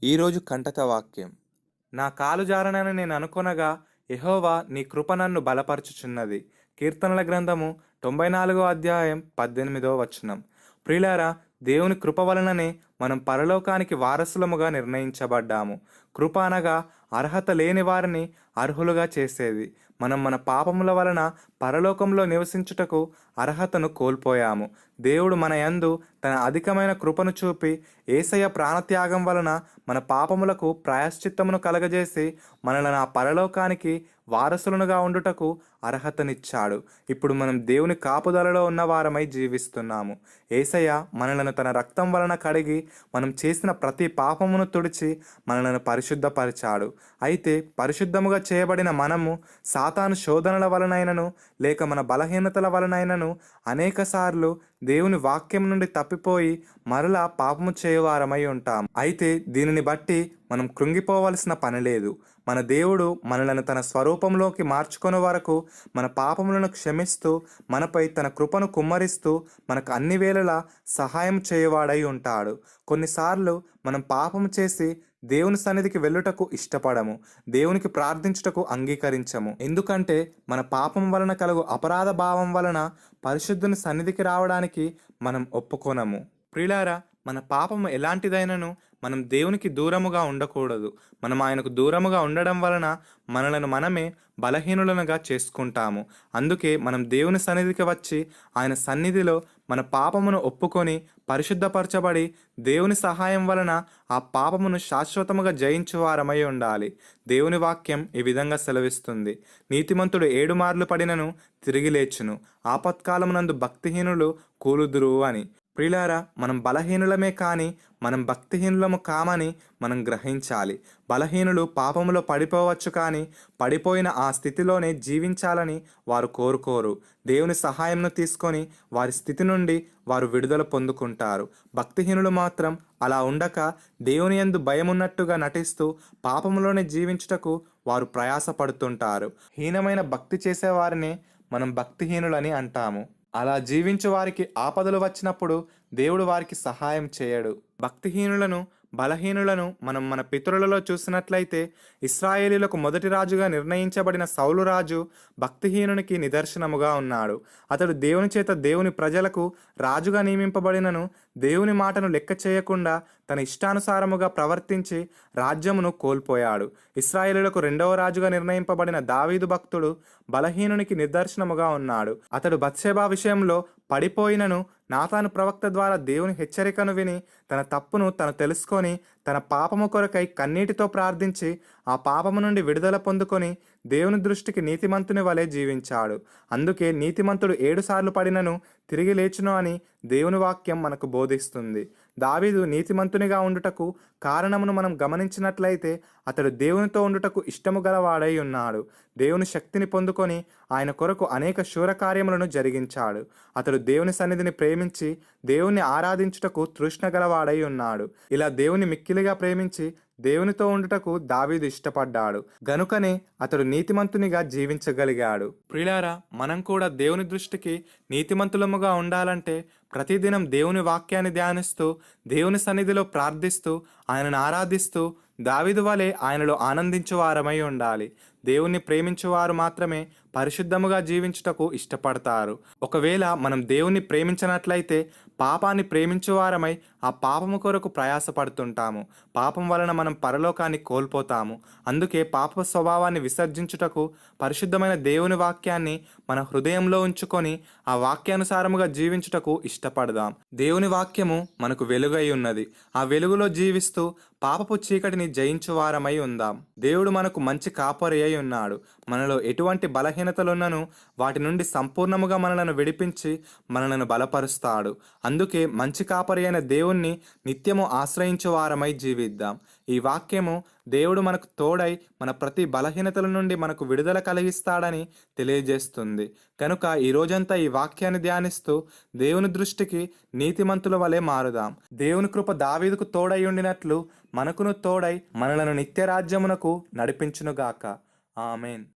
ఈరోజు కంటక వాక్యం. నా కాలు జారనని నేను అనుకొనగా యెహోవా నీ కృప నన్ను బలపరచుచున్నది. కీర్తనల గ్రంథము 94వ అధ్యాయం 18వ వచనం. ప్రియులారా, దేవుని కృప వలననే మనం పరలోకానికి వారసులముగా నిర్ణయించబడ్డాము. కృప అనగా అర్హత లేని వారిని అర్హులుగా చేసేది. మనం మన పాపముల వలన పరలోకంలో నివసించుటకు అర్హతను కోల్పోయాము. దేవుడు మన యందు తన అధికమైన కృపను చూపి యేసయ్య ప్రాణత్యాగం వలన మన పాపములకు ప్రాయశ్చిత్తమును కలగజేసి మనలను ఆ పరలోకానికి వారసులనుగా ఉండుటకు అర్హతనిచ్చాడు. ఇప్పుడు మనం దేవుని కాపుదలలో ఉన్న వారమై జీవిస్తున్నాము. యేసయ్య మనలను తన రక్తం వలన కడిగి మనం చేసిన ప్రతి పాపమును తుడిచి మనలను పరిశుద్ధపరిచాడు. అయితే పరిశుద్ధముగా చేయబడిన మనము సాతాను శోధనల వలనైనను లేక మన బలహీనతల వలనైనను అనేకసార్లు దేవుని వాక్యం నుండి తప్పిపోయి మరలా పాపము చేయవారమై ఉంటాం. అయితే దీనిని బట్టి మనం కృంగిపోవలసిన పని లేదు. మన దేవుడు మనలను తన స్వరూపంలోకి మార్చుకొనే వరకు మన పాపములను క్షమిస్తూ మనపై తన కృపను కుమ్మరిస్తూ మనకు అన్ని వేళలా సహాయం చేయవాడై ఉంటాడు. కొన్నిసార్లు మనం పాపము చేసి దేవుని సన్నిధికి వెళ్ళుటకు ఇష్టపడము. దేవునికి ప్రార్థించుటకు అంగీకరించము. ఎందుకంటే మన పాపం వలన కలుగు అపరాధ భావం వలన పరిశుద్ధుని సన్నిధికి రావడానికి మనం ఒప్పుకొనము. ప్రియులారా, మన పాపము ఎలాంటిదైనను మనం దేవునికి దూరముగా ఉండకూడదు. మనం ఆయనకు దూరముగా ఉండడం వలన మనలను మనమే బలహీనులనుగా చేసుకుంటాము. అందుకే మనం దేవుని సన్నిధికి వచ్చి ఆయన సన్నిధిలో మన పాపమును ఒప్పుకొని పరిశుద్ధపరచబడి దేవుని సహాయం వలన ఆ పాపమును శాశ్వతముగా జయించువారమై ఉండాలి. దేవుని వాక్యం ఈ విధంగా సెలవిస్తుంది: నీతిమంతుడు 7 మార్లు పడినను తిరిగి లేచును, ఆపత్కాలమునందు భక్తిహీనులు కూలుదురు అని. ప్రియులారా, మనం బలహీనులమే కానీ మనం భక్తిహీనులము కామని మనం గ్రహించాలి. బలహీనులు పాపములో పడిపోవచ్చు, కానీ పడిపోయిన ఆ స్థితిలోనే జీవించాలని వారు కోరుకోరు. దేవుని సహాయంను తీసుకొని వారి స్థితి నుండి వారు విడుదల పొందుకుంటారు. భక్తిహీనులు మాత్రం అలా ఉండక దేవుని యందు భయమున్నట్టుగా నటిస్తూ పాపములోనే జీవించుటకు వారు ప్రయాసపడుతుంటారు. హీనమైన భక్తి చేసేవారిని మనం భక్తిహీనులని అంటాము. అలా జీవించు వారికి ఆపదలు వచ్చినప్పుడు దేవుడు వారికి సహాయం చేయడు. భక్తిహీనులను, బలహీనులను మనం మన పితరులలో చూసినట్లయితే ఇశ్రాయేలీలకు మొదటి రాజుగా నిర్ణయించబడిన సౌలు రాజు భక్తిహీనునికి నిదర్శనముగా ఉన్నాడు. అతడు దేవుని చేత దేవుని ప్రజలకు రాజుగా నియమింపబడినను దేవుని మాటను లెక్క చేయకుండా తన ఇష్టానుసారముగా ప్రవర్తించి రాజ్యమును కోల్పోయాడు. ఇశ్రాయేలీలకు 2వ రాజుగా నిర్ణయింపబడిన దావీదు భక్తుడు బలహీనునికి నిదర్శనముగా ఉన్నాడు. అతడు బత్షెబా విషయంలో పడిపోయినను నాతాను ప్రవక్త ద్వారా దేవుని హెచ్చరికను విని తన తప్పును తను తెలుసుకొని తన పాపము కొరకై కన్నీటితో ప్రార్థించి ఆ పాపము నుండి విడుదల పొందుకొని దేవుని దృష్టికి నీతిమంతుని వలె జీవించాడు. అందుకే నీతిమంతుడు 7 సార్లు పడినను తిరిగి లేచును అని దేవుని వాక్యం మనకు బోధిస్తుంది. దావీదు నీతిమంతునిగా ఉండుటకు కారణమును మనం గమనించినట్లయితే అతడు దేవునితో ఉండుటకు ఇష్టము గలవాడై ఉన్నాడు. దేవుని శక్తిని పొందుకొని ఆయన కొరకు అనేక శూరకార్యములను జరిగించాడు. అతడు దేవుని సన్నిధిని ప్రేమించి దేవుని ఆరాధించుటకు తృష్ణ గలవాడై ఉన్నాడు. ఇలా దేవుని మిక్కిలిగా ప్రేమించి దేవునితో ఉండుటకు దావీదు ఇష్టపడ్డాడు. గనుకనే అతడు నీతిమంతునిగా జీవించగలిగాడు. ప్రియులారా, మనం కూడా దేవుని దృష్టికి నీతిమంతులముగా ఉండాలంటే ప్రతిదినం దేవుని వాక్యాన్ని ధ్యానిస్తూ దేవుని సన్నిధిలో ప్రార్థిస్తూ ఆయనను ఆరాధిస్తూ దావీదు వలె ఆయనలో ఆనందించువారమై ఉండాలి. దేవుణ్ణి ప్రేమించువారు మాత్రమే పరిశుద్ధముగా జీవించుటకు ఇష్టపడతారు. ఒకవేళ మనం దేవుణ్ణి ప్రేమించినట్లయితే పాపాన్ని ప్రేమించువారమై ఆ పాపము కొరకు ప్రయాసపడుతుంటాము. పాపం వలన మనం పరలోకాన్ని కోల్పోతాము. అందుకే పాప స్వభావాన్ని విసర్జించుటకు పరిశుద్ధమైన దేవుని వాక్యాన్ని మన హృదయంలో ఉంచుకొని ఆ వాక్యానుసారముగా జీవించుటకు ఇష్టపడదాం. దేవుని వాక్యము మనకు వెలుగై ఉన్నది. ఆ వెలుగులో జీవిస్తూ పాపపు చీకటిని జయించువారమై ఉందాం. దేవుడు మనకు మంచి కాపరి అయి ఉన్నాడు. మనలో ఎటువంటి బలహీనతలున్నను వాటి నుండి సంపూర్ణముగా మనలను విడిపించి మనలను బలపరుస్తాడు. అందుకే మంచి కాపరి అయిన దేవుణ్ణి నిత్యము ఆశ్రయించు వారమై జీవిద్దాం. ఈ వాక్యము దేవుడు మనకు తోడై మన ప్రతి బలహీనతల నుండి మనకు విడుదల కలిగిస్తాడని తెలియజేస్తుంది. కనుక ఈ రోజంతా ఈ వాక్యాన్ని ధ్యానిస్తూ దేవుని దృష్టికి నీతిమంతుల వలె మారుదాం. దేవుని కృప దావీదుకు తోడై ఉండినట్లు మనకును తోడై మనలను నిత్య రాజ్యమునకు నడిపించునుగాక. ఆమేన్.